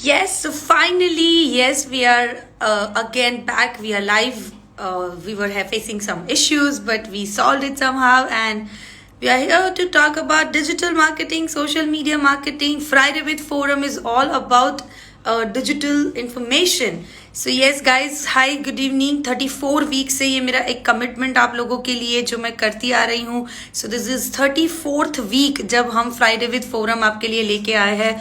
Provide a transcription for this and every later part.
Yes, so finally, yes, we are again back. We are live. We were facing some issues, but we solved it somehow. And we are here to talk about digital marketing, social media marketing. Friday with Forum is all about digital information. So yes guys, hi good evening. 34 week से ये मेरा एक commitment आप लोगों के लिए जो मैं करती आ रही हूँ। So this is 34th week जब हम फ्राइडे विद फोरम आपके लिए लेके आए हैं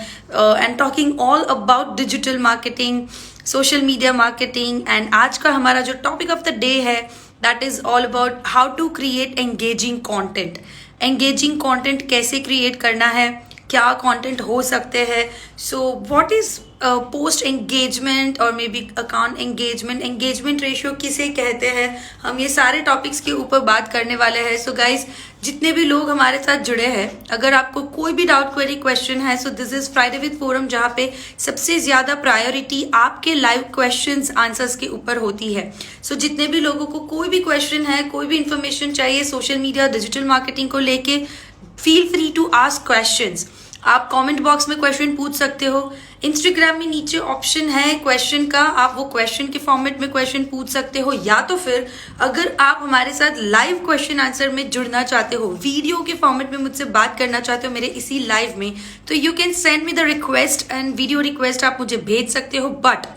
and talking all about digital marketing, social media marketing. And आज का हमारा जो टॉपिक ऑफ द डे है that is all about how to create engaging content. Engaging content कैसे क्रिएट करना है, क्या कंटेंट हो सकते हैं। So what is post engagement और maybe account engagement ratio किसे कहते हैं, हम ये सारे टॉपिक्स के ऊपर बात करने वाले हैं। सो गाइज, जितने भी लोग हमारे साथ जुड़े हैं, अगर आपको कोई भी डाउट क्वेरी क्वेश्चन है, so this is Friday with forum जहाँ पे सबसे ज्यादा प्रायोरिटी आपके लाइव क्वेश्चंस आंसर्स के ऊपर होती है। सो जितने भी लोगों को कोई भी क्वेश्चन है, कोई भी इंफॉर्मेशन चाहिए सोशल मीडिया डिजिटल मार्केटिंग को लेके, feel free to ask questions. आप कमेंट बॉक्स में क्वेश्चन पूछ सकते हो। इंस्टाग्राम में नीचे ऑप्शन है क्वेश्चन का, आप वो क्वेश्चन के फॉर्मेट में क्वेश्चन पूछ सकते हो। या तो फिर अगर आप हमारे साथ लाइव क्वेश्चन आंसर में जुड़ना चाहते हो, वीडियो के फॉर्मेट में मुझसे बात करना चाहते हो मेरे इसी लाइव में, तो you can send me the request and video request आप मुझे भेज सकते हो। बट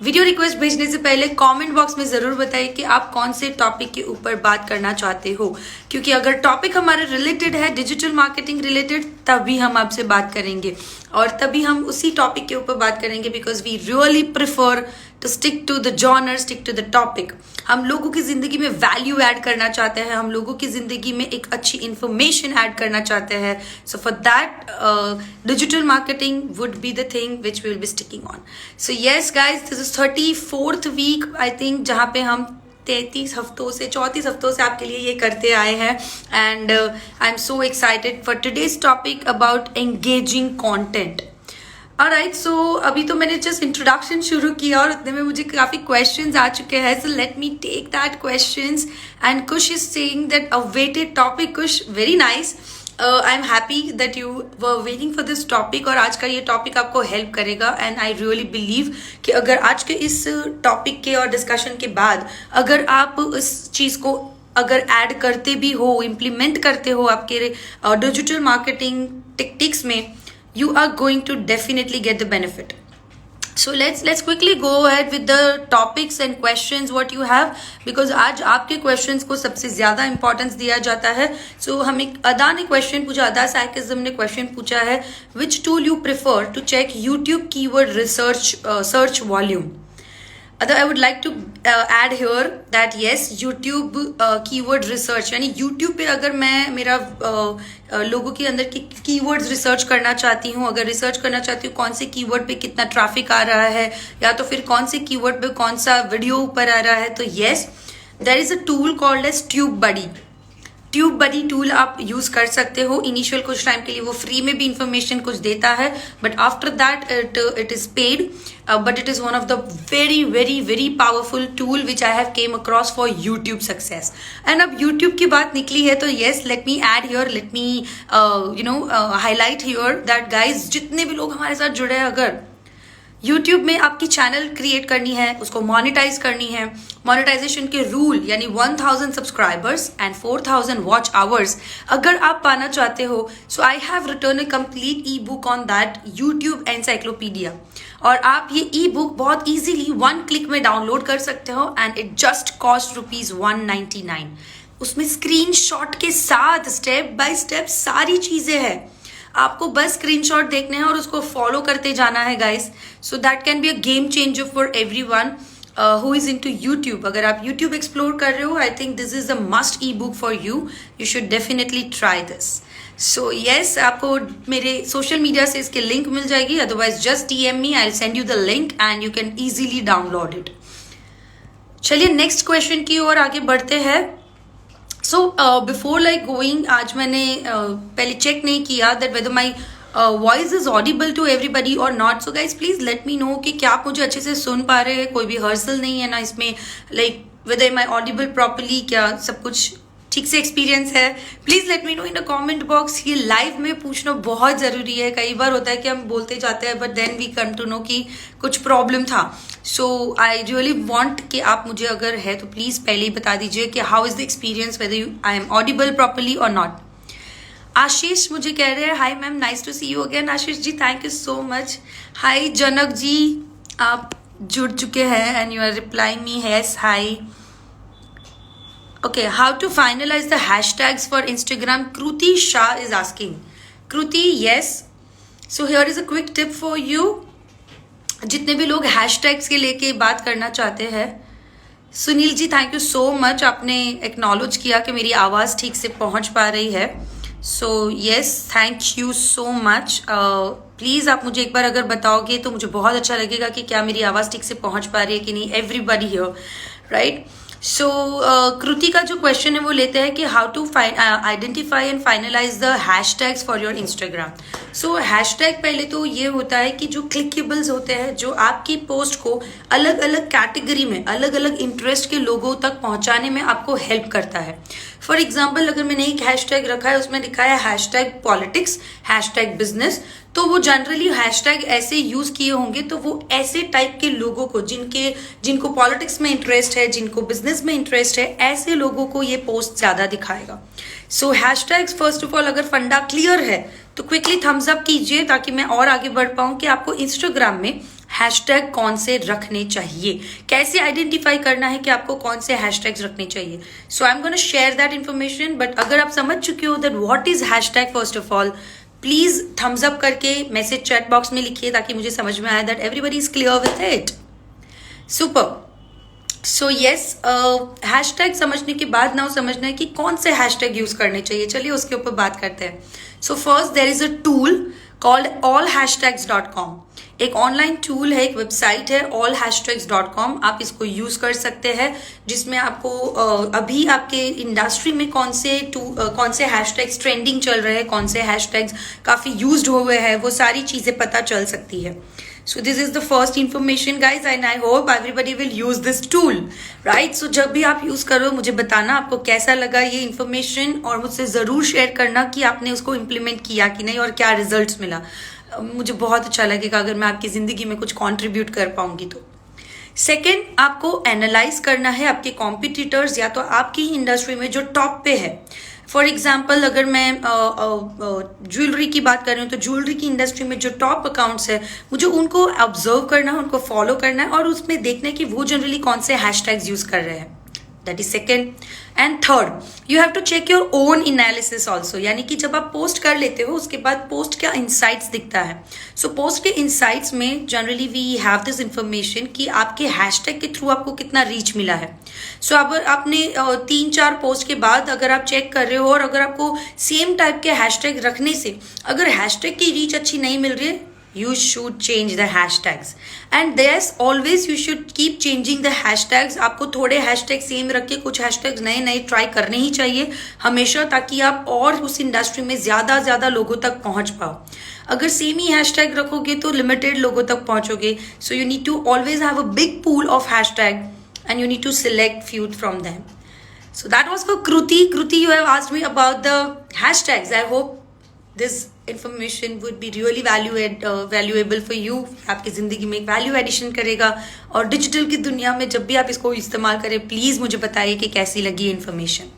वीडियो रिक्वेस्ट भेजने से पहले कमेंट बॉक्स में जरूर बताइए कि आप कौन से टॉपिक के ऊपर बात करना चाहते हो, क्योंकि अगर टॉपिक हमारे रिलेटेड है डिजिटल मार्केटिंग रिलेटेड, तभी हम आपसे बात करेंगे और तभी हम उसी टॉपिक के ऊपर बात करेंगे। Because we really prefer to stick to the genre, stick to the topic. हम लोगों की जिंदगी में वैल्यू ऐड करना चाहते हैं, हम लोगों की जिंदगी में एक अच्छी इंफॉर्मेशन ऐड करना चाहते हैं। So for that digital marketing would be the thing which we will be sticking on. So yes guys, this is 34th week I think जहाँ पे हम 34 हफ्तों से आपके लिए ये करते आए हैं। And I am so excited for today's topic about engaging content. Alright, so अभी तो मैंने जस्ट इंट्रोडक्शन शुरू किया और उतने में मुझे काफी क्वेश्चंस आ चुके हैं। So let me take that questions. And Kush is saying that awaited topic. Kush, very nice. I am happy that you were waiting for this topic और आज का ये टॉपिक आपको हेल्प करेगा। एंड आई रियली बिलीव कि अगर आज के इस टॉपिक के और डिस्कशन के बाद अगर आप इस चीज को अगर ऐड करते भी हो, इम्प्लीमेंट करते हो आपके डिजिटल मार्केटिंग टेक्टिक्स में, you are going to definitely get the benefit. So let's quickly go ahead with the topics and questions what you have, because आज आपके questions को सबसे ज्यादा importance दिया जाता है। So हमें अदा ने question पूछा, अदा साइकिज्म ने question पूछा है, which tool you prefer to check YouTube keyword research search volume? Although I would like to add here that yes, YouTube keyword research, यानी YouTube पे अगर मैं मेरा लोगों के अंदर की कीवर्ड्स रिसर्च करना चाहती हूँ, अगर रिसर्च करना चाहती हूँ कौन से कीवर्ड पे कितना ट्रैफिक आ रहा है, या तो फिर कौन से कीवर्ड पे कौन सा वीडियो ऊपर आ रहा है, तो yes, there is a tool called as TubeBuddy. Tube buddy tool आप यूज कर सकते हो। इनिशियल कुछ टाइम के लिए वो फ्री में भी इंफॉर्मेशन कुछ देता है, but after that it is paid, but it is one of the very very very powerful tool which I have came across for YouTube success. And अब यूट्यूब की बात निकली है तो yes, let me add here, let me highlight here that guys, जितने भी लोग हमारे साथ जुड़े हैं, अगर YouTube में आपकी चैनल क्रिएट करनी है, उसको मोनेटाइज करनी है, मोनेटाइजेशन के रूल यानी 1000 सब्सक्राइबर्स एंड 4000 वॉच आवर्स अगर आप पाना चाहते हो, so I have written a complete e book on that, YouTube encyclopedia. और आप ये ई बुक बहुत इजीली 1 क्लिक में डाउनलोड कर सकते हो एंड इट जस्ट कॉस्ट ₹199। उसमें स्क्रीनशॉट के साथ स्टेप बाय स्टेप सारी चीजें हैं, आपको बस स्क्रीनशॉट देखने हैं और उसको फॉलो करते जाना है guys. So that can be a game changer for everyone who is into YouTube. अगर आप यूट्यूब एक्सप्लोर कर रहे हो, I think this is a must E book for you, you should definitely try this. So yes, आपको मेरे social media से इसके link मिल जाएगी, otherwise just DM me, I will send you the link and you can easily download it. चलिए next question की ओर आगे बढ़ते हैं। सो बिफोर लाइक गोइंग, आज मैंने पहले चेक नहीं किया that whether my voice is audible to everybody और not. So guys please let me know कि क्या आप मुझे अच्छे से सुन पा रहे हैं, कोई भी हर्सल नहीं है ना इसमें, like whether am I audible properly, क्या सब कुछ ठीक से एक्सपीरियंस है, please let me know in the comment box. ये लाइव में पूछना बहुत जरूरी है। कई बार होता है कि हम बोलते जाते हैं but then we come to know कि कुछ प्रॉब्लम था। सो आई रियली वांट कि आप मुझे अगर है तो प्लीज पहले ही बता दीजिए कि how is the experience, whether I am audible properly और नॉट। आशीष मुझे कह रहे हैं hi ma'am, nice to see you again. Ashish ji thank you so much. Hi Janak ji, आप जुड़ चुके हैं and you are replying me yes hi. Okay, how to finalize the hashtags for Instagram? Kruti Shah is asking. Kruti, yes. So here is a quick tip for you. जितने भी लोग hashtags के लेके बात करना चाहते हैं, Sunil ji thank you so much, आपने एक्नॉलेज किया कि मेरी आवाज़ ठीक से पहुंच पा रही है। So yes, thank you so much. Please आप मुझे एक बार अगर बताओगे तो मुझे बहुत अच्छा लगेगा कि क्या मेरी आवाज़ ठीक से पहुंच पा रही है कि नहीं। Everybody here, right. So Kriti का जो क्वेश्चन है वो लेते हैं कि how to identify and finalise the hashtags for your Instagram. So hashtag पहले तो ये होता है कि जो क्लिकेबल्स होते हैं, जो आपकी पोस्ट को अलग अलग कैटेगरी में अलग अलग इंटरेस्ट के लोगों तक पहुंचाने में आपको हेल्प करता है। फॉर एग्जाम्पल, अगर मैंने एक हैशटैग रखा है, उसमें लिखा है हैशटैग पॉलिटिक्स, हैशटैग बिजनेस, तो वो जनरली हैशटैग ऐसे यूज किए होंगे तो वो ऐसे टाइप के लोगों को जिनको पॉलिटिक्स में इंटरेस्ट है, जिनको बिजनेस में इंटरेस्ट है, ऐसे लोगों को ये पोस्ट ज्यादा दिखाएगा। सो हैशटैग्स फर्स्ट ऑफ ऑल अगर फंडा क्लियर है तो क्विकली थम्स अप कीजिए ताकि मैं और आगे बढ़ पाऊं कि आपको इंस्टाग्राम में हैशटैग कौन से रखने चाहिए, कैसे आइडेंटिफाई करना है कि आपको कौन से हैशटैग्स रखने चाहिए। So I am gonna share that information, but अगर आप समझ चुके हो that what is hashtag first of all, please thumbs up करके मैसेज चैट बॉक्स में लिखिए ताकि मुझे समझ में आए that everybody is clear with it. Super. So yes, hashtag समझने के बाद नाउ समझना है कि कौन से हैशटैग यूज करने चाहिए। चलिए उसके ऊपर बात करते हैं। So first there is a tool called allhashtags.com। एक ऑनलाइन टूल है, एक वेबसाइट है allhashtags.com। आप इसको यूज कर सकते हैं, जिसमें आपको अभी आपके इंडस्ट्री में कौन से हैशटैग्स ट्रेंडिंग चल रहे हैं, कौन से हैशटैग्स काफी यूज्ड हुए हैं, वो सारी चीजें पता चल सकती है। So this is the first information guys and I hope everybody will use this tool, right? So जब भी आप यूज करो मुझे बताना आपको कैसा लगा ये इन्फॉर्मेशन, और मुझसे जरूर शेयर करना कि आपने उसको इम्प्लीमेंट किया कि नहीं और क्या रिजल्ट्स मिला। मुझे बहुत अच्छा लगेगा अगर मैं आपकी जिंदगी में कुछ कंट्रीब्यूट कर पाऊंगी तो। सेकेंड, आपको एनालाइज करना है आपके कॉम्पिटिटर्स या तो आपकी इंडस्ट्री में जो टॉप पे है। फॉर एग्जाम्पल, अगर मैं ज्वेलरी की बात कर रही हूँ तो ज्वेलरी की इंडस्ट्री में जो टॉप अकाउंट्स है, मुझे उनको ऑब्जर्व करना है, उनको फॉलो करना है और उसमें देखना है कि वो जनरली कौन से हैशटैग्स यूज कर रहे हैं। That is second. And third, you have to check your own analysis also, यानी कि जब आप पोस्ट कर लेते हो उसके बाद पोस्ट का इंसाइट्स दिखता है। सो पोस्ट के इंसाइट्स में generally we have this information कि आपके हैशटैग के थ्रू आपको कितना रीच मिला है। सो अब आपने 3-4 पोस्ट के बाद अगर आप चेक कर रहे हो और अगर आपको सेम टाइप के हैशटैग रखने से अगर हैशटैग की रीच अच्छी नहीं मिल रही है, you should change the hashtags and yes always you should keep changing the hashtags। आपको थोड़े हैशटैग सेम रख के कुछ हैशटैग्स नए नए ट्राई करने ही चाहिए हमेशा, ताकि आप और उस इंडस्ट्री में ज्यादा लोगों तक पहुंच पाओ। अगर सेम ही हैशटैग रखोगे तो लिमिटेड लोगों तक पहुंचोगे। So you need to always have a big pool of hashtag and you need to select few from them. So that was for Kruti. Kruti, you have asked me about the hashtags. I hope this information would be really valuable for you. आपकी जिंदगी में एक value addition करेगा, और digital की दुनिया में जब भी आप इसको इस्तेमाल करें प्लीज मुझे बताइए कि कैसी लगी इन्फॉर्मेशन।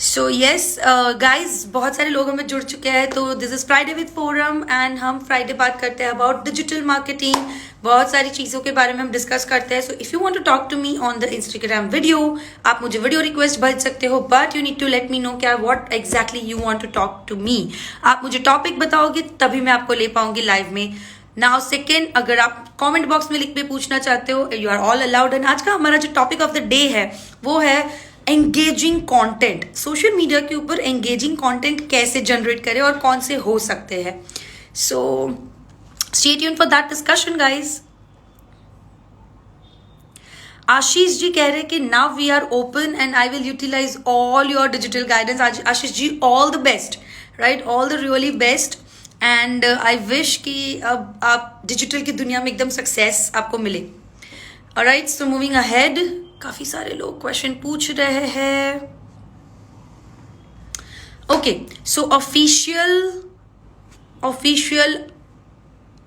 सो यस गाइज, बहुत सारे लोग हमें जुड़ चुके हैं। तो this is Friday with forum and हम फ्राइडे बात करते हैं अबाउट डिजिटल मार्केटिंग। बहुत सारी चीज़ों के बारे में हम डिस्कस करते हैं। So if you want to talk to me on the Instagram video, आप मुझे वीडियो रिक्वेस्ट भेज सकते हो, but you need to let me know क्या what exactly you want to talk to me. आप मुझे टॉपिक बताओगे तभी मैं आपको ले पाऊंगी लाइव में। नाउ सेकेंड, अगर आप कमेंट बॉक्स में लिख के पूछना चाहते हो, you are all allowed. And आज का हमारा जो टॉपिक ऑफ द डे है वो है एंगेजिंग कंटेंट। सोशल मीडिया के ऊपर एंगेजिंग कंटेंट कैसे जनरेट करें और कौन से हो सकते हैं। So stay tuned for that discussion guys. Ashish ji कह रहे हैं कि now we are open and I will utilise all your digital guidance. Ashish ji all the best, right, all the really best. And I wish कि अब आप डिजिटल की दुनिया में एकदम सक्सेस आपको मिले। ऑलराइट, सो मूविंग अहेड, काफी सारे लोग क्वेश्चन पूछ रहे हैं। Okay, so official,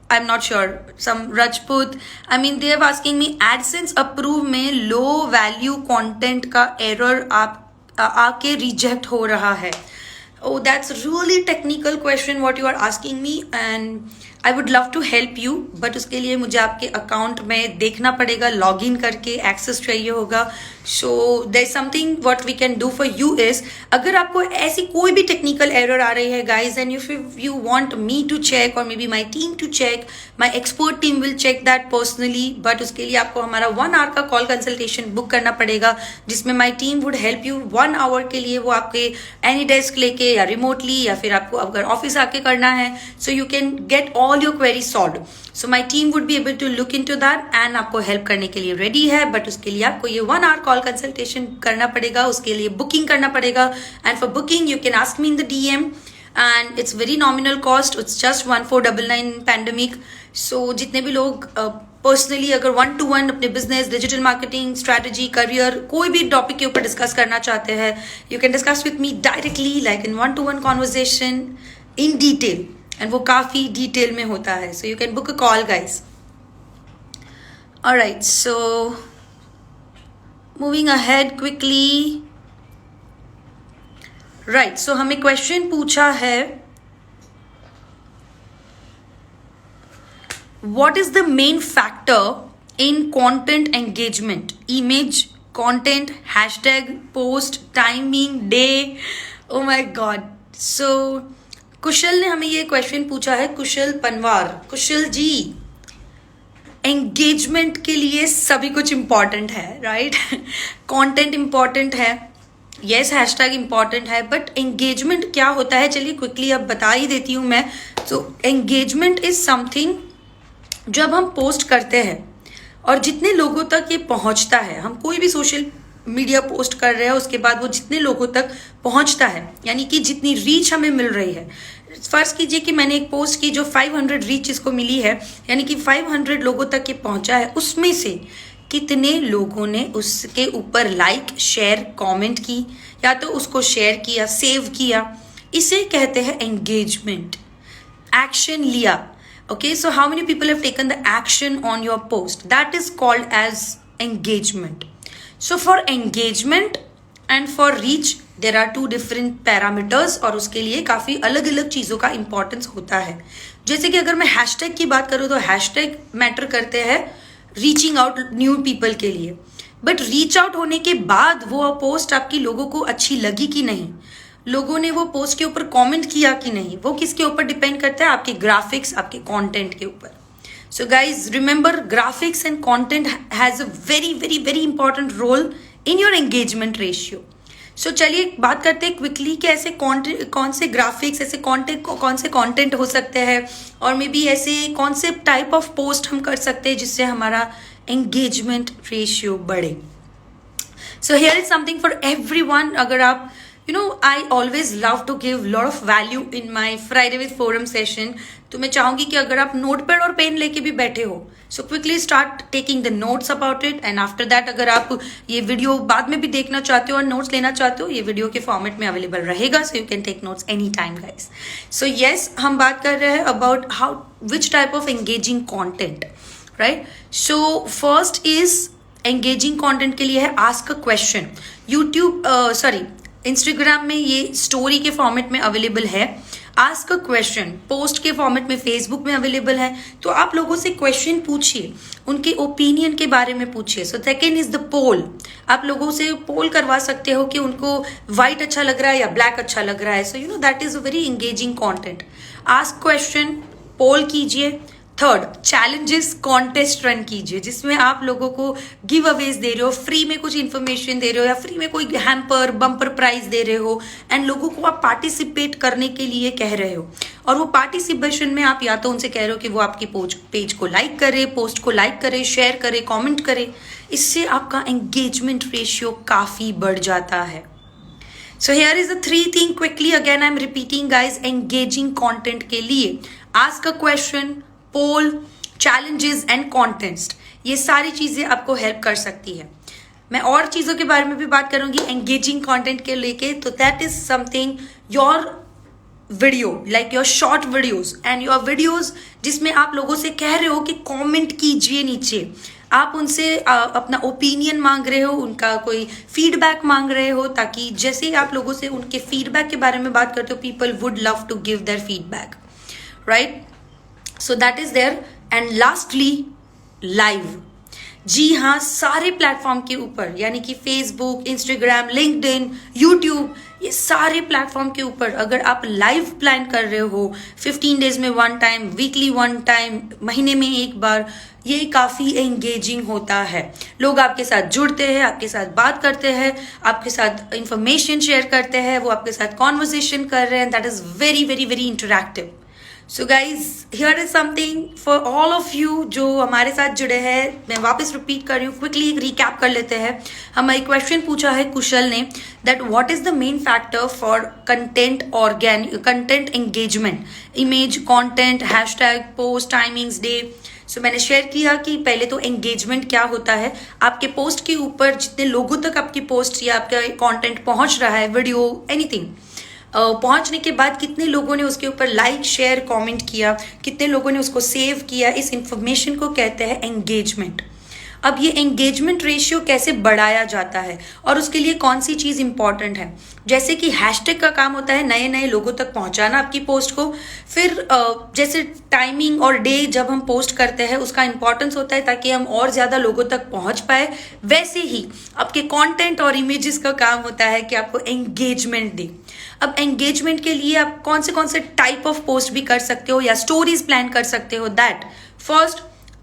I'm not sure, some Rajput, I mean they are asking me AdSense approve में low value content का error आप आके reject हो रहा है. Oh, that's really technical question what you are asking me, and I would love to help you, but उसके लिए मुझे आपके अकाउंट में देखना पड़ेगा, लॉगिन करके एक्सेस चाहिए होगा. So there is something what we can do for you is, अगर आपको ऐसी कोई भी टेक्निकल एरर आ रही है guys, and if you want me to check और maybe my team to check, my expert team will check that personally, but उसके लिए आपको हमारा 1 आवर का कॉल कंसल्टेशन बुक करना पड़ेगा, जिसमें my team would help you 1 hour के लिए. वो आपके एनी डेस्क लेके या रिमोटली या फिर आपको अगर ऑफिस आके करना है, so you can get all your query solve. So my team would be able to look in to that and आपको हेल्प करने के लिए रेडी है, बट उसके लिए आपको ये 1 आवर कॉल कंसल्टेशन करना पड़ेगा, उसके लिए बुकिंग करना पड़ेगा. And for booking you can ask me in the DM, and it's very nominal cost, it's just 1499 pandemic. So जितने भी लोग पर्सनली अगर 1-to-1 अपने business, digital marketing, strategy, career, कोई भी टॉपिक के ऊपर डिस्कस करना चाहते हैं, you can discuss with me directly like in 1-to-1 conversation in detail, and वो काफी डिटेल में होता है. So you can book a call guys. Alright, so moving ahead quickly. Right, so हमें क्वेश्चन पूछा है, what is the main factor in content engagement? Image, content, hashtag, post, timing, day. Oh my god. So कुशल ने हमें ये question पूछा है, कुशल पनवार. कुशल जी, engagement के लिए सभी कुछ इंपॉर्टेंट है, राइट? कंटेंट इंपॉर्टेंट है, यस, हैशटैग इंपॉर्टेंट है, बट एंगेजमेंट क्या होता है, चलिए क्विकली अब बता ही देती हूँ मैं. तो एंगेजमेंट इज समथिंग जब हम पोस्ट करते हैं और जितने लोगों तक ये पहुंचता है, हम कोई भी सोशल मीडिया पोस्ट कर रहे हैं, उसके बाद वो जितने लोगों तक पहुंचता है, यानी कि जितनी रीच हमें मिल रही है. फर्ज कीजिए कि मैंने एक पोस्ट की जो 500 रीच इसको मिली है, यानी कि 500 लोगों तक ये पहुंचा है, उसमें से कितने लोगों ने उसके ऊपर लाइक, शेयर, कमेंट की, या तो उसको शेयर किया, सेव किया, इसे कहते हैं एंगेजमेंट. एक्शन लिया. Okay, so how many people have taken the action on your post? That is called as engagement. So for engagement and for reach, there are 2 different parameters, और उसके लिए काफ़ी अलग अलग चीज़ों का इंपॉर्टेंस होता है. जैसे कि अगर मैं हैशटैग की बात करूँ तो हैशटैग मैटर करते हैं रीचिंग आउट न्यू पीपल के लिए, बट रीच आउट होने के बाद वो पोस्ट आपकी लोगों को अच्छी लगी कि नहीं, लोगों ने वो पोस्ट के ऊपर कमेंट किया कि नहीं, वो किसके ऊपर डिपेंड करता है, आपके ग्राफिक्स, आपके कंटेंट के ऊपर. So guys remember, graphics and content has a very very very important role in your engagement ratio. So चलिए बात करते हैं क्विकली कि ऐसे कौन से ग्राफिक्स, ऐसे कौन से कंटेंट हो सकते हैं, और मे बी ऐसे कौन से टाइप ऑफ पोस्ट हम कर सकते हैं जिससे हमारा एंगेजमेंट रेशियो बढ़े. So here is something for everyone. अगर आप I always love to give lot of value in my Friday with Forum session. तो मैं चाहूंगी कि अगर आप नोटपैड और पेन लेके भी बैठे हो, so quickly start taking the notes about it, and after that अगर आप ये वीडियो बाद में भी देखना चाहते हो और नोट्स लेना चाहते हो, ये वीडियो के फॉर्मेट में अवेलेबल रहेगा, so you can take notes anytime guys. So yes, हम बात कर रहे हैं about which type of engaging content, right? So first is engaging content के लिए है ask a question. इंस्टाग्राम में ये स्टोरी के फॉर्मेट में अवेलेबल है, आस्क अ क्वेश्चन पोस्ट के फॉर्मेट में फेसबुक में अवेलेबल है. तो आप लोगों से क्वेश्चन पूछिए, उनके ओपिनियन के बारे में पूछिए. सो सेकेंड इज द पोल. आप लोगों से पोल करवा सकते हो कि उनको व्हाइट अच्छा लग रहा है या ब्लैक अच्छा लग रहा है. So that is a very engaging content. Ask question, poll कीजिए. थर्ड, चैलेंजेस कॉन्टेस्ट रन कीजिए, जिसमें आप लोगों को गिव अवेज दे रहे हो, फ्री में कुछ इन्फॉर्मेशन दे रहे हो, या फ्री में कोई हैम्पर बम्पर प्राइज दे रहे हो, एंड लोगों को आप पार्टिसिपेट करने के लिए कह रहे हो. और वो पार्टिसिपेशन में आप या तो उनसे कह रहे हो कि वो आपकी पेज को लाइक करे, पोस्ट को लाइक करे, शेयर करे, कॉमेंट करे. इससे आपका एंगेजमेंट रेशियो काफी बढ़ जाता है. So here is the 3 thing quickly, again I'm repeating guys, engaging content के लिए ask a question, poll, challenges and contest, ये सारी चीजें आपको हेल्प कर सकती है. मैं और चीज़ों के बारे में भी बात करूंगी एंगेजिंग कंटेंट के लेके. तो that is something your video, like your short videos and your videos जिसमें आप लोगों से कह रहे हो कि कमेंट कीजिए नीचे. आप उनसे अपना ओपिनियन मांग रहे हो, उनका कोई फीडबैक मांग रहे हो, ताकि जैसे ही आप लोगों से उनके फीडबैक के बारे में बात करते हो, people would love to give their feedback, right. So that is there. And lastly live. जी हाँ, सारे प्लेटफॉर्म के ऊपर, यानी कि फेसबुक, इंस्टाग्राम, लिंक्डइन, यूट्यूब, ये सारे प्लेटफॉर्म के ऊपर अगर आप लाइव प्लान कर रहे हो 15 डेज में 1 टाइम, वीकली 1 टाइम, महीने में 1 बार, ये काफ़ी एंगेजिंग होता है. लोग आपके साथ जुड़ते हैं, आपके साथ बात करते हैं, आपके साथ इंफॉर्मेशन शेयर करते हैं, वो आपके साथ कॉन्वर्सेशन कर रहे हैं. That is very very very interactive. So guys, here is something for all of you जो हमारे साथ जुड़े हैं. मैं वापस रिपीट कर रही हूँ, क्विकली एक रिकैप कर लेते हैं. हमारी क्वेश्चन पूछा है कुशल ने, that what is the main factor for content engagement, image, content, hashtag, post, timings, day. So मैंने शेयर किया कि पहले तो एंगेजमेंट क्या होता है. आपके पोस्ट के ऊपर जितने लोगों तक आपकी पोस्ट या आपका कंटेंट पहुंच रहा है, वीडियो, एनीथिंग, पहुंचने के बाद कितने लोगों ने उसके ऊपर लाइक, शेयर, कमेंट किया, कितने लोगों ने उसको सेव किया, इस इंफॉर्मेशन को कहते हैं एंगेजमेंट. अब ये एंगेजमेंट रेशियो कैसे बढ़ाया जाता है और उसके लिए कौन सी चीज़ इंपॉर्टेंट है. जैसे कि हैशटैग का काम होता है नए नए लोगों तक पहुंचाना आपकी पोस्ट को. फिर जैसे टाइमिंग और डे जब हम पोस्ट करते हैं उसका इंपॉर्टेंस होता है ताकि हम और ज़्यादा लोगों तक पहुंच पाए. वैसे ही आपके कंटेंट और इमेजेस का काम होता है कि आपको एंगेजमेंट दे. अब एंगेजमेंट के लिए आप कौन से टाइप ऑफ पोस्ट भी कर सकते हो या स्टोरीज प्लान कर सकते हो. That first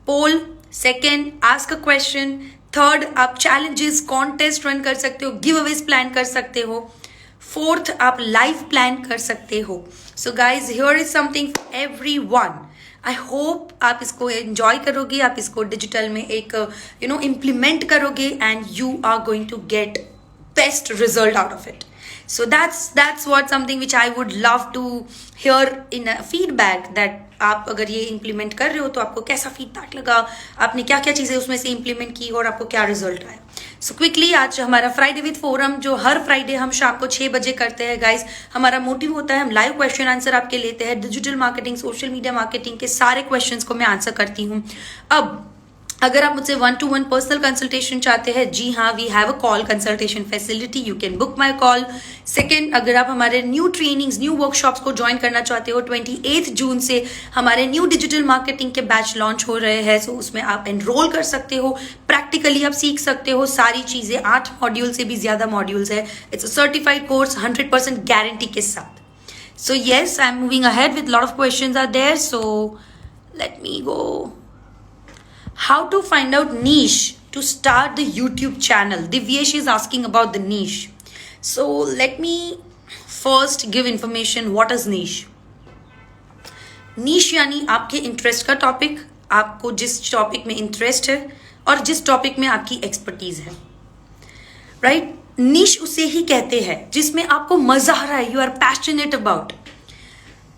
poll, second ask a question, third आप चैलेंजेस, कॉन्टेस्ट रन कर सकते हो, गिव अवेज प्लान कर सकते हो, फोर्थ आप लाइव प्लान कर सकते हो. So guys, here is something for everyone. I hope आप इसको एंजॉय करोगे, आप इसको डिजिटल में एक इम्प्लीमेंट करोगे and you are going to get best result out of it. So that's what something which I would love to hear in a feedback, that आप अगर ये इम्प्लीमेंट कर रहे हो तो आपको कैसा फीडबैक लगा, आपने क्या क्या चीज़ें उसमें से इम्प्लीमेंट की और आपको क्या रिजल्ट आया. सो क्विकली, आज हमारा फ्राइडे विद फोरम जो हर फ्राइडे हम शाम को 6 बजे करते हैं गाइज. हमारा मोटिव होता है हम लाइव क्वेश्चन आंसर आपके लेते हैं. Digital marketing, social media marketing के सारे क्वेश्चंस को मैं आंसर करती हूँ. अब अगर आप मुझसे 1-to-1 पर्सनल कंसल्टेशन चाहते हैं, जी हाँ, we have a call consultation facility, you can book my call. Second, अगर आप हमारे न्यू ट्रेनिंग्स, न्यू वर्कशॉप्स को ज्वाइन करना चाहते हो, 28 जून से हमारे न्यू डिजिटल मार्केटिंग के बैच लॉन्च हो रहे हैं. सो उसमें आप एनरोल कर सकते हो, प्रैक्टिकली आप सीख सकते हो सारी चीज़ें. 8 मॉड्यूल से भी ज़्यादा मॉड्यूल्स है. It's a certified course 100% guarantee के साथ. So yes, I am moving ahead with lot of questions are there. So let me go. How to find out niche to start the YouTube channel? Divyesh is asking about the niche. So let me first give information. What is niche? Niche यानी आपके interest का topic, आपको जिस topic में interest है और जिस topic में आपकी एक्सपर्टीज है, राइट. निश उसे ही कहते हैं जिसमें आपको मजा आ रहा है, यू आर पैशनेट अबाउट.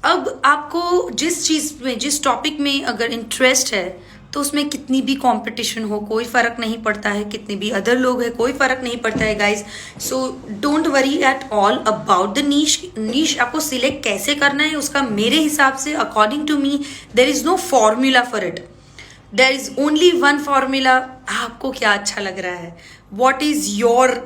अब आपको जिस चीज में, जिस टॉपिक में अगर इंटरेस्ट है तो उसमें कितनी भी कंपटीशन हो कोई फर्क नहीं पड़ता है, कितने भी अदर लोग हैं कोई फर्क नहीं पड़ता है guys. So don't worry at all about the niche. Niche आपको सिलेक्ट कैसे करना है उसका मेरे हिसाब से, according to me, there is no formula for it. There is only one formula. आपको क्या अच्छा लग रहा है, what is your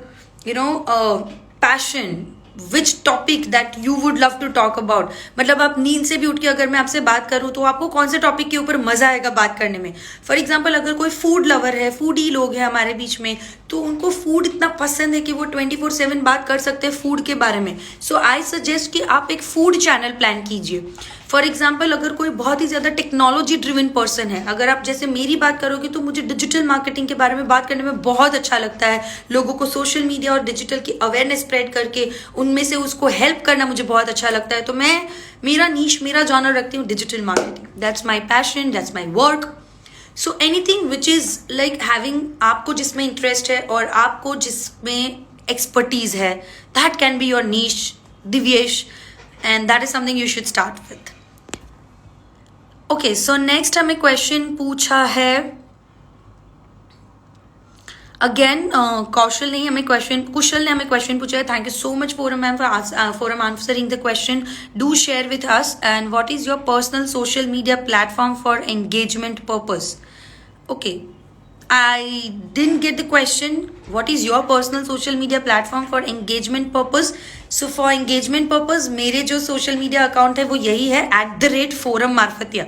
passion, which topic that you would love to talk about. मतलब आप नींद से भी उठ के अगर मैं आपसे बात करूं तो आपको कौन से टॉपिक के ऊपर मजा आएगा बात करने में. फॉर एग्जाम्पल, अगर कोई फूड लवर है, फूडी लोग हैं हमारे बीच में, तो उनको फूड इतना पसंद है कि वो 24/7 बात कर सकते हैं फूड के बारे में. सो आई सजेस्ट कि आप एक फूड चैनल प्लान कीजिए. फॉर एग्जाम्पल, अगर कोई बहुत ही ज़्यादा टेक्नोलॉजी ड्रिवन पर्सन है, अगर आप जैसे मेरी बात करोगे तो मुझे डिजिटल मार्केटिंग के बारे में बात करने में बहुत अच्छा लगता है. लोगों को सोशल मीडिया और डिजिटल की अवेयरनेस स्प्रेड करके उनमें से उसको हेल्प करना मुझे बहुत अच्छा लगता है. तो मैं मेरा नीश, मेरा जॉनर रखती हूँ digital marketing. That's my passion, that's my work. So anything which is like having, आपको जिसमें इंटरेस्ट है और आपको जिसमें एक्सपर्टीज है, that can be your niche, Divyesh, and that is something you should start with. Okay, so next हमें question पूछा है अगेन कुशल ने हमें क्वेश्चन पूछा है. Thank you so much forum ma'am for answering the question. Do share with us and what is your personal social media platform for engagement purpose. Okay, I didn't get the question. What is your personal social media platform for engagement purpose? So for engagement purpose, मेरे जो social media account है वो यही है @forum मार्फतिया.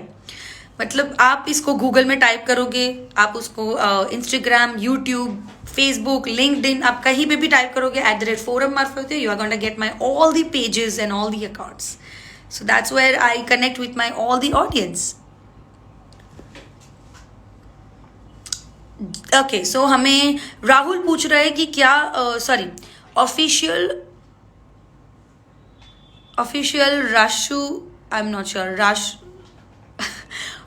मतलब आप इसको Google में टाइप करोगे, आप उसको इंस्टाग्राम, यूट्यूब, फेसबुक, लिंक्डइन, आप कहीं पे भी टाइप करोगे @forum मार्फतिया, you are going to get my all the pages and all the accounts. So that's where I connect with my all the audience. Okay, so हमें राहुल पूछ रहे हैं कि क्या official Rashu, I am not sure,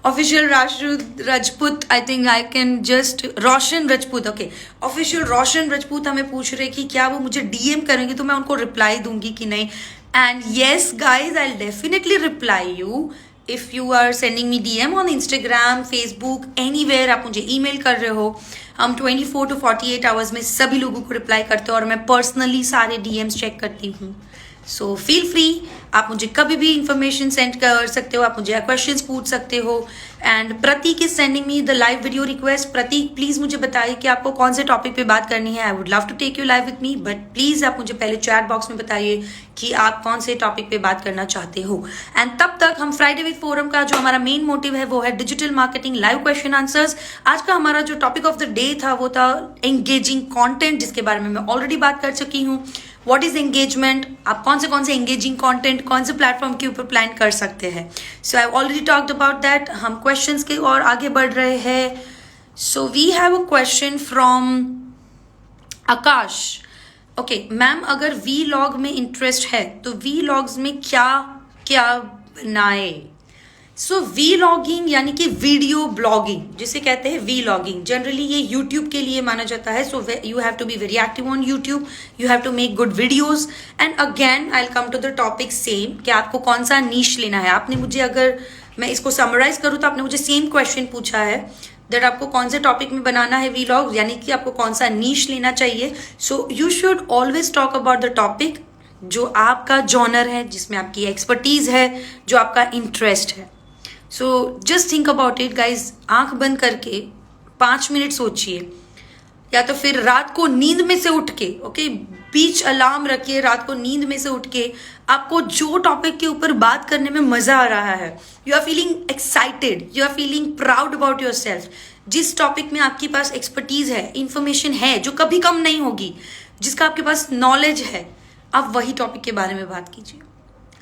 official Rashu Rajput, I think I can just Roshan Rajput. Okay, official Roshan Rajput हमें पूछ रहे कि क्या वो मुझे डीएम करेंगे तो मैं उनको रिप्लाई दूंगी कि नहीं. And yes guys, I definitely reply you. If you are sending me DM on Instagram, Facebook, anywhere, आप मुझे ईमेल कर रहे हो, हम 24 to 48 आवर्स में सभी लोगों को रिप्लाई करते हो और मैं पर्सनली सारे DMs चेक करती हूँ. सो फील फ्री, आप मुझे कभी भी इंफॉर्मेशन सेंड कर सकते हो, आप मुझे क्वेश्चंस पूछ सकते हो. And Pratik is sending me the live video request. Pratik please मुझे बताइए कि आपको कौन से टॉपिक पे बात करनी है. I would love to take you live with me, but please आप मुझे पहले चैट बॉक्स में बताइए कि आप कौन से टॉपिक पे बात करना चाहते हो. एंड तब तक हम फ्राइडे विद फोरम का जो हमारा मेन मोटिव है वो है digital marketing live question answers. आज का हमारा जो टॉपिक ऑफ द डे था वो था एंगेजिंग कॉन्टेंट, जिसके बारे में मैं ऑलरेडी बात कर चुकी हूँ. व्हाट इज एंगेजमेंट, आप कौन से एंगेजिंग कंटेंट कौन से प्लेटफॉर्म के ऊपर प्लान कर सकते हैं. So I already talked about that. हम क्वेश्चंस के और आगे बढ़ रहे हैं. So we have a question from Akash. Okay ma'am, अगर वीलॉग में इंटरेस्ट है तो वीलॉग्स में क्या क्या बनाए. सो वीलॉगिंग यानी कि वीडियो ब्लॉगिंग जिसे कहते हैं वीलॉगिंग, जनरली ये यूट्यूब के लिए माना जाता है. So you have to be very active on YouTube, you have to make good videos. And again I will come to the topic same कि आपको कौन सा नीश लेना है. आपने मुझे, अगर मैं इसको समराइज करूँ तो आपने मुझे सेम क्वेश्चन पूछा है दैट आपको कौन से टॉपिक में बनाना है वीलॉग, यानी कि आपको कौन सा नीश लेना चाहिए. So you should always talk about the topic जो आपका जॉनर है, जिसमें आपकी एक्सपर्टीज है, जो आपका इंटरेस्ट है. So just think about it guys. आंख बंद करके 5 मिनट सोचिए, या तो फिर रात को नींद में से उठ के, ओके, बीच अलार्म रखिए, रात को नींद में से उठ के आपको जो टॉपिक के ऊपर बात करने में मजा आ रहा है, you are feeling excited, you are feeling proud about your yourself topic में आपके पास एक्सपर्टीज है, इंफॉर्मेशन है जो कभी कम नहीं होगी, जिसका आपके पास नॉलेज है, आप वही टॉपिक के बारे में बात कीजिए.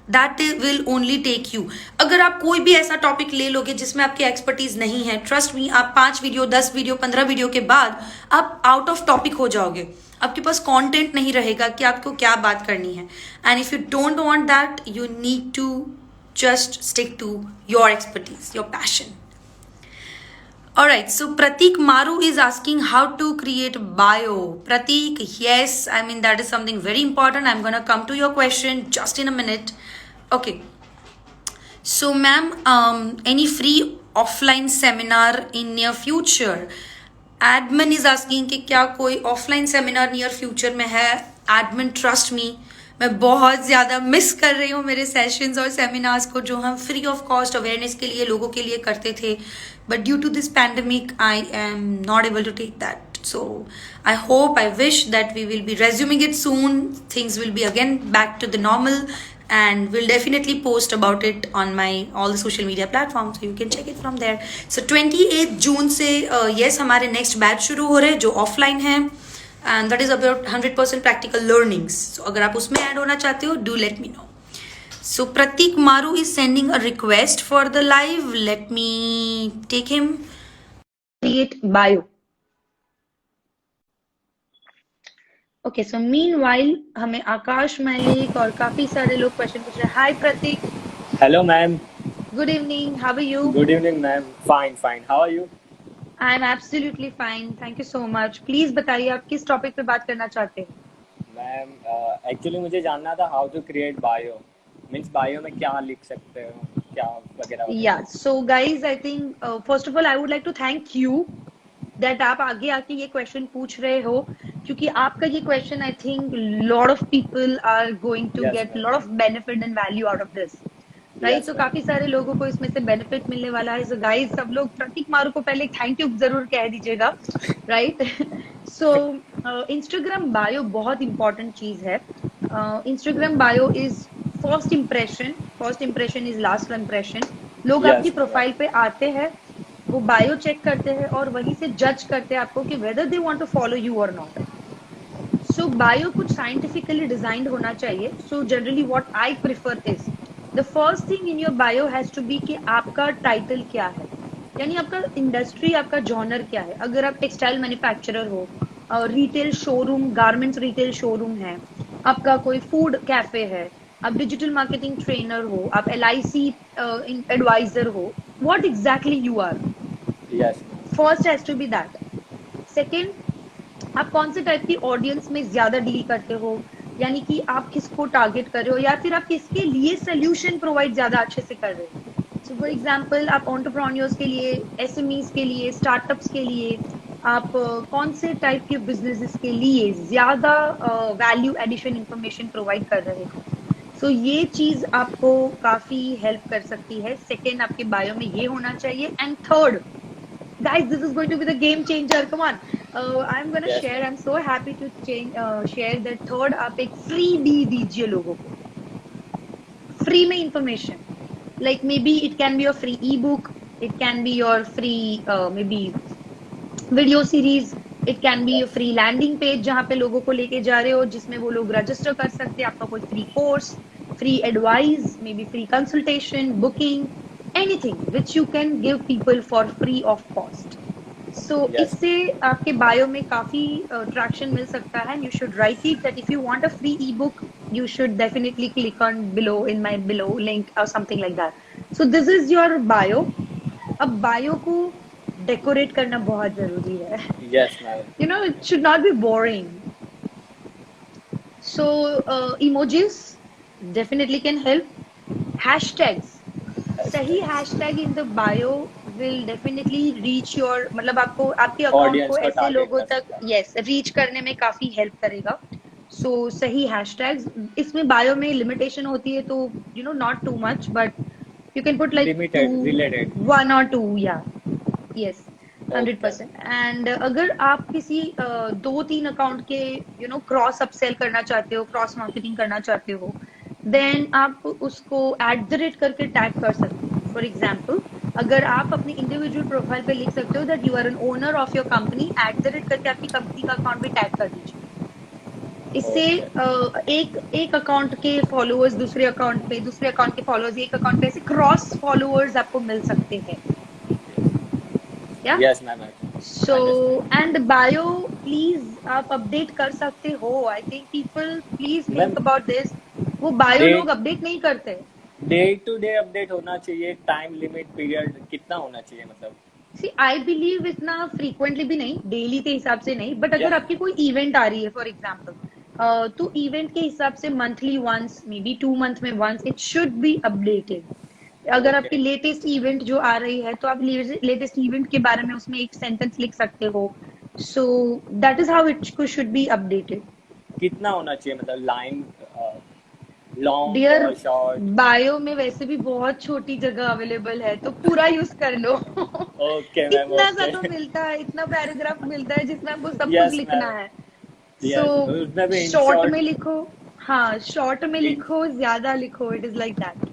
That will only take you. अगर आप कोई भी ऐसा टॉपिक ले लोगे जिसमें आपकी एक्सपर्टीज नहीं है, ट्रस्ट मी, आप 5 वीडियो, 10 वीडियो, 15 वीडियो के बाद आप आउट ऑफ टॉपिक हो जाओगे. आपके पास कंटेंट नहीं रहेगा कि आपको क्या बात करनी है. And if you don't want that, you need to just stick to your expertise, your passion. Alright, so Pratik Maru is asking how to create bio. Pratik, yes, I mean that is something very important. I'm gonna come to your question just in a minute. Okay. So, ma'am, any free offline seminar in near future? Admin is asking कि क्या कोई offline seminar near future में है? Admin, trust me, मैं बहुत ज़्यादा miss कर रही हूँ मेरे सेशंस और सेमिनार्स को जो हम फ्री ऑफ कॉस्ट अवेयरनेस के लिए लोगों के लिए करते थे. But due to this pandemic I am not able to take that. So I hope, I wish that we will be resuming it soon. Things will be again back to the normal and we'll definitely post about it on my all the social media platforms, so you can check it from there. So 28 जून से yes हमारे next batch शुरू हो रहे हैं जो offline है, and that is about 100% practical learnings. So अगर आप उसमें add होना चाहते हो, do let me know. So Pratik Maru is sending a request for the live. Let me take him. Create bio. Okay, so meanwhile हमें आकाश मलिक और काफी सारे लोग क्वेश्चन पूछ रहे हैं. Hi Prateek. Hello ma'am. Good evening, how are you? Good evening ma'am. Fine. How are you? I am absolutely fine, thank you so much. Please बताइए आप किस टॉपिक पे बात करना चाहते हैं. मैम, एक्चुअली मुझे जानना था how to create bio. Means bio में क्या लिख सकते हो, क्या वगैरह. Yeah so guys, I think first of all I would like to thank you that आप आगे आके ये क्वेश्चन पूछ रहे हो, क्योंकि आपका ये question I think lot of people are going to yes get ma'am, lot of benefit and value out of this, right? Yes तो मैम, काफी सारे लोगों को इसमें से बेनिफिट मिलने वाला है। सो गाइस, सब लोग प्रतीक मारू को पहले थैंक यू जरूर कह दीजिएगा, राइट? सो इंस्टाग्राम बायो बहुत इंपॉर्टेंट चीज है। Instagram bio is first impression, first impression is last impression. लोग आपकी यस मैम, प्रोफाइल पे आते हैं, वो बायो चेक करते हैं और वहीं से जज करते हैं आपको कि whether they want to follow you और नॉट। सो बायो कुछ साइंटिफिकली डिजाइंड होना चाहिए। So generally what I prefer is the first thing in your bio has to be कि आपका टाइटल क्या है, यानी आपका इंडस्ट्री, आपका जॉनर क्या है। अगर आप टेक्सटाइल मैन्युफैक्चरर हो, retail showroom, garments retail showroom है, आपका कोई फूड कैफे है, आप डिजिटल मार्केटिंग ट्रेनर हो, आप LIC एडवाइजर हो, what exactly you are, yes first has to be that. Second, आप कौन से टाइप की ऑडियंस में ज्यादा डील करते हो, यानी कि आप किसको टारगेट कर रहे हो या फिर आप किसके लिए सोल्यूशन प्रोवाइड ज्यादा अच्छे से कर रहे हो। सो फॉर एग्जांपल, आप एंटरप्रेन्योर्स के लिए, SMEs के लिए, स्टार्टअप्स के लिए, आप कौन से टाइप के बिजनेसेस के लिए ज्यादा वैल्यू एडिशन इंफॉर्मेशन प्रोवाइड कर रहे हो। सो ये चीज आपको काफी हेल्प कर सकती है। सेकेंड, आपके बायो में ये होना चाहिए। And third, guys, this is going to be the game changer, come on. I'm gonna yes share, ma'am, I'm so happy to share that third, आप एक फ्री डी दीजिए लोगों को, फ्री में information, like maybe it can be a free ebook, it can be your free maybe video series, it can be yes free landing page जहां पे लोगों को लेके जा रहे हो, जिसमें वो लोग रजिस्टर कर सकते हैं, आपका कोई free course, free advice, may be free consultation, booking, anything which you can give people for free of cost. So yes इससे आपके बायो में काफी ट्रैक्शन मिल सकता है। You should write it that if you want a free E book, you should definitely click on below in my below link or something like that. So this is your bio. अब bio को decorate करना बहुत जरूरी है। Yes ma'am, you know, it should not be boring. So emojis definitely can help. Hashtags, सही hashtag in the bio will definitely reach your, मतलब आपको, आपके अकाउंट को ऑडियंस को ऐसे टारगेट लोगों कर तक, सकता यस, रीच करने में काफी हेल्प करेगा। सो सही हैशटैग्स, इसमें बायो में लिमिटेशन होती है, तो you know, not too much, but you can put है, like two, limited related, 1 or 2, yeah, yes, hundred okay percent and अगर आप किसी 2-3 अकाउंट के क्रॉस अपसेल करना चाहते हो, क्रॉस मार्केटिंग करना चाहते हो, देन आप उसको एट द रेट करके टैग कर सकते हो। फॉर एग्जाम्पल, अगर आप अपनी इंडिविजुअल प्रोफाइल पे लिख सकते हो that you are an owner of your company, at the rate करके आपकी कंपनी का अकाउंट भी टैग कर दीजिए। इससे ओके एक एक अकाउंट के फॉलोअर्स दूसरे अकाउंट पे, दूसरे अकाउंट के फॉलोअर्स एक अकाउंट पे, ऐसे क्रॉस फॉलोअर्स आपको मिल सकते हैं, या? Yes ma'am, so understand and bio please आप अपडेट कर सकते हो। I think people please ma'am, think about this. वो बायो डे लोग अपडेट नहीं करते। डे टू डे अपडेट होना चाहिए, टाइम लिमिट पीरियड कितना होना चाहिए मतलब? सी आई बिलीव इतना फ्रीक्वेंटली भी नहीं, डेली के हिसाब से नहीं, बट अगर यस आपकी कोई इवेंट आ रही है फॉर एग्जाम्पल, तो इवेंट के हिसाब से monthly once, maybe 2 month में once, it should be updated. अगर आपकी ओके लेटेस्ट इवेंट जो आ रही है, तो आप लेटेस्ट इवेंट के बारे में उसमें एक सेंटेंस लिख सकते हो। सो that is how it should be updated. कितना होना चाहिए मतलब लाइन, लॉन्ग डियर, और शॉर्ट? बायो में वैसे भी बहुत छोटी जगह अवेलेबल है, तो पूरा यूज कर लो। ओके मैम, इतना सा ओके तो मिलता है, इतना पैराग्राफ मिलता है जिसमें आपको सब कुछ यस लिखना मैम, है। सो यस उसमें भी इन शॉर्ट में शॉर्ट। लिखो। हाँ, शॉर्ट में इन लिखो, ज्यादा लिखो, it is like that,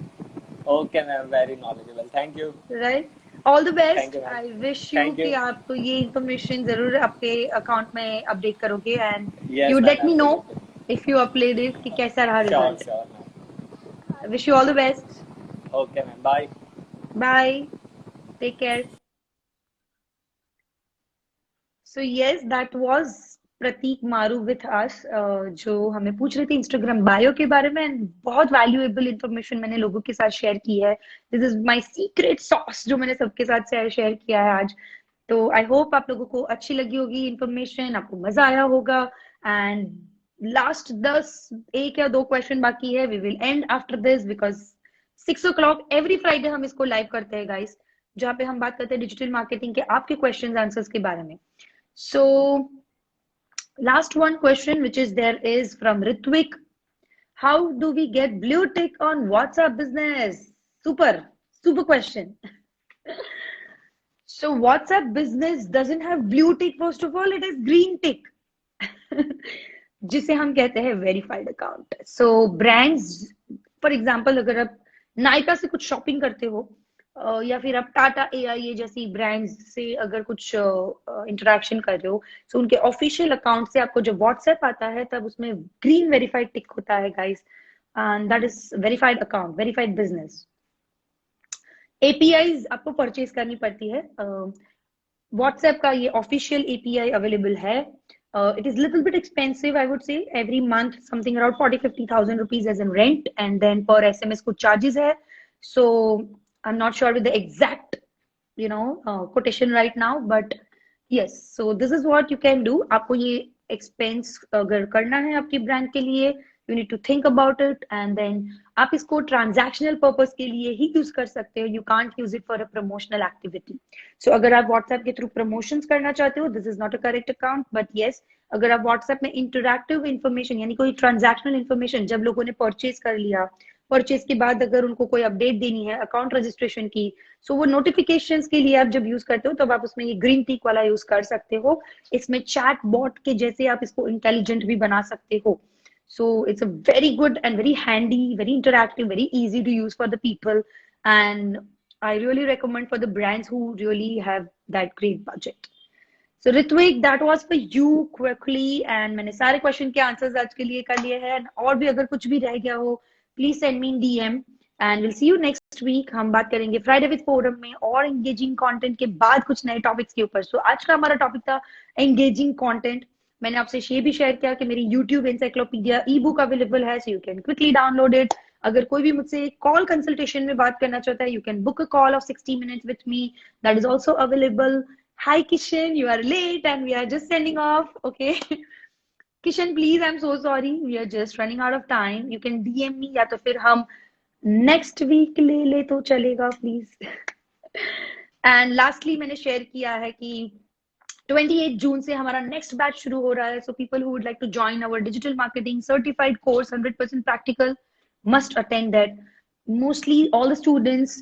okay ma'am, very knowledgeable, thank you, right? All the thank best, you ma'am, I wish you thank कि यू, आप ये इंफॉर्मेशन जरूर आपके अकाउंट में अपडेट करोगे, and you yes ma'am, let me know absolutely, if you upload it कि कैसा रहा sure result. Sure ma'am, I wish you all the best. Okay ma'am, bye. Bye, take care. So yes, that was प्रतीक मारू with us, जो हमें पूछ रहे थे Instagram bio के बारे में, एंड बहुत वैल्यूएबल इंफॉर्मेशन मैंने लोगों के साथ शेयर की है। This is my secret sauce जो मैंने सबके साथ शेयर किया है आज। तो आई होप आप लोगों को अच्छी लगी होगी इंफॉर्मेशन, आपको मजा आया होगा। एंड लास्ट 1 या 2 क्वेश्चन बाकी है, we will end after this because 6 o'clock every Friday हम इसको लाइव करते हैं गाइस। जहाँ पे हम बात करते हैं डिजिटल मार्केटिंग के आपके क्वेश्चंस आंसर्स के बारे में. So last one question which is there is from Ritwik. How do we get blue tick on WhatsApp business? Super question. So WhatsApp business doesn't have blue tick. First of all, it has green tick. जिसे हम कहते हैं verified account. So brands, for example अगर आप नायका से कुछ shopping करते हो या फिर आप टाटा एआईए जैसी ब्रांड्स से अगर कुछ इंटरेक्शन कर रहे हो, सो उनके ऑफिशियल अकाउंट से आपको जब व्हाट्सएप आता है तब उसमें ग्रीन वेरीफाइड टिक होता है guys, and that is verified account, verified business. APIs आपको परचेज करनी पड़ती है. व्हाट्सएप का ये ऑफिशियल एपीआई अवेलेबल है. It is little bit expensive, I would say. Every month, something around 40-50,000 rupees as in rent, and then per SMS कुछ charges है. So I'm not sure with the exact, quotation right now, but yes. So this is what you can do. आपको ये expense अगर करना है आपकी brand के लिए, you need to think about it, and then आप इसको transactional purpose के लिए ही use कर सकते हो. You can't use it for a promotional activity. So अगर आप WhatsApp के through promotions करना चाहते हो, this is not a correct account, but yes, अगर आप WhatsApp में interactive information यानी कोई transactional information जब लोगों ने purchase कर लिया, परचेज के बाद अगर उनको कोई अपडेट देनी है अकाउंट रजिस्ट्रेशन की, सो वो नोटिफिकेशंस के लिए आप जब यूज करते हो तब आप उसमें ये ग्रीन टिक वाला यूज कर सकते हो. इसमें चैट बॉट के जैसे आप इसको इंटेलिजेंट भी बना सकते हो. So it's a very good and very handy, very interactive, very easy to use for the people, and I really recommend for the brands who really have that great budget. So Ritvik, that was for you quickly, and मैंने सारे question के answers आज के लिए कर लिए हैं. और भी अगर कुछ भी रह गया हो, please send me in DM, and will see you next week. हम बात करेंगे फ्राइडे विद फोरम में और एंगेजिंग कंटेंट के बाद कुछ नए टॉपिक्स के ऊपर. सो आज का हमारा टॉपिक था एंगेजिंग कंटेंट. मैंने आपसे ये भी शेयर किया कि मेरी YouTube encyclopedia e book available है, so you can quickly download it. अगर कोई भी मुझसे कॉल कंसल्टेशन में बात करना चाहता है, you can book a call of 60 minutes with me. That is also available. Hi Kishan, you are late and we are just sending off. Okay. Kishan, please, I'm so sorry. We are just running out of time. You can DM me या तो फिर हम next week ले तो चलेगा please. And lastly मैंने share किया है कि 28 जून से हमारा नेक्स्ट बैच शुरू हो रहा है. So people who would like to join our digital marketing certified course 100% practical must attend that. Mostly all the students,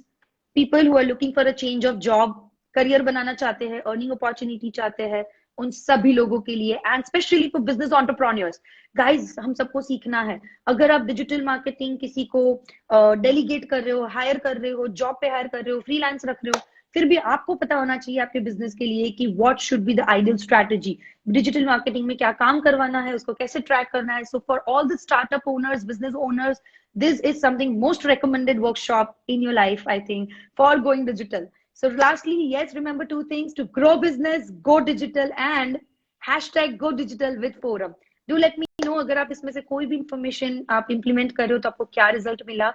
people who are looking for a change of job, career बनाना चाहते हैं, earning opportunity चाहते हैं, उन सभी लोगों के लिए, and specially for business entrepreneurs. Guys, हम सबको सीखना है. अगर आप डिजिटल मार्केटिंग किसी को डेलीगेट कर रहे हो, हायर कर रहे हो, जॉब पे हायर कर रहे हो, फ्रीलांस रख रहे हो, फिर भी आपको पता होना चाहिए आपके बिजनेस के लिए कि what should be the ideal strategy. Digital marketing में क्या काम करवाना है, उसको कैसे ट्रैक करना है. So for all the startup owners, business owners, this is something most recommended workshop in your life, I think, for going digital. So lastly, yes, remember two things: to grow business, go digital, and hashtag go digital with forum. Do let me know अगर आप इसमें से कोई भी information आप implement कर रहे हो तो आपको क्या result मिला.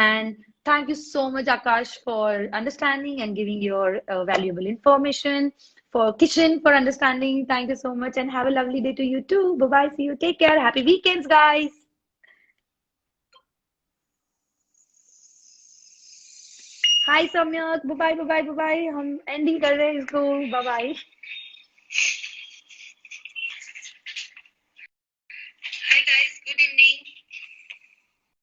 And thank you so much, Akash, for understanding and giving your valuable information. For Kishan, for understanding. Thank you so much, and have a lovely day to you too. Bye bye. See you. Take care. Happy weekends, guys. Hi Samyak, bye bye bye bye. हम ending कर रहे हैं इसको. Bye bye. Hi guys, good evening.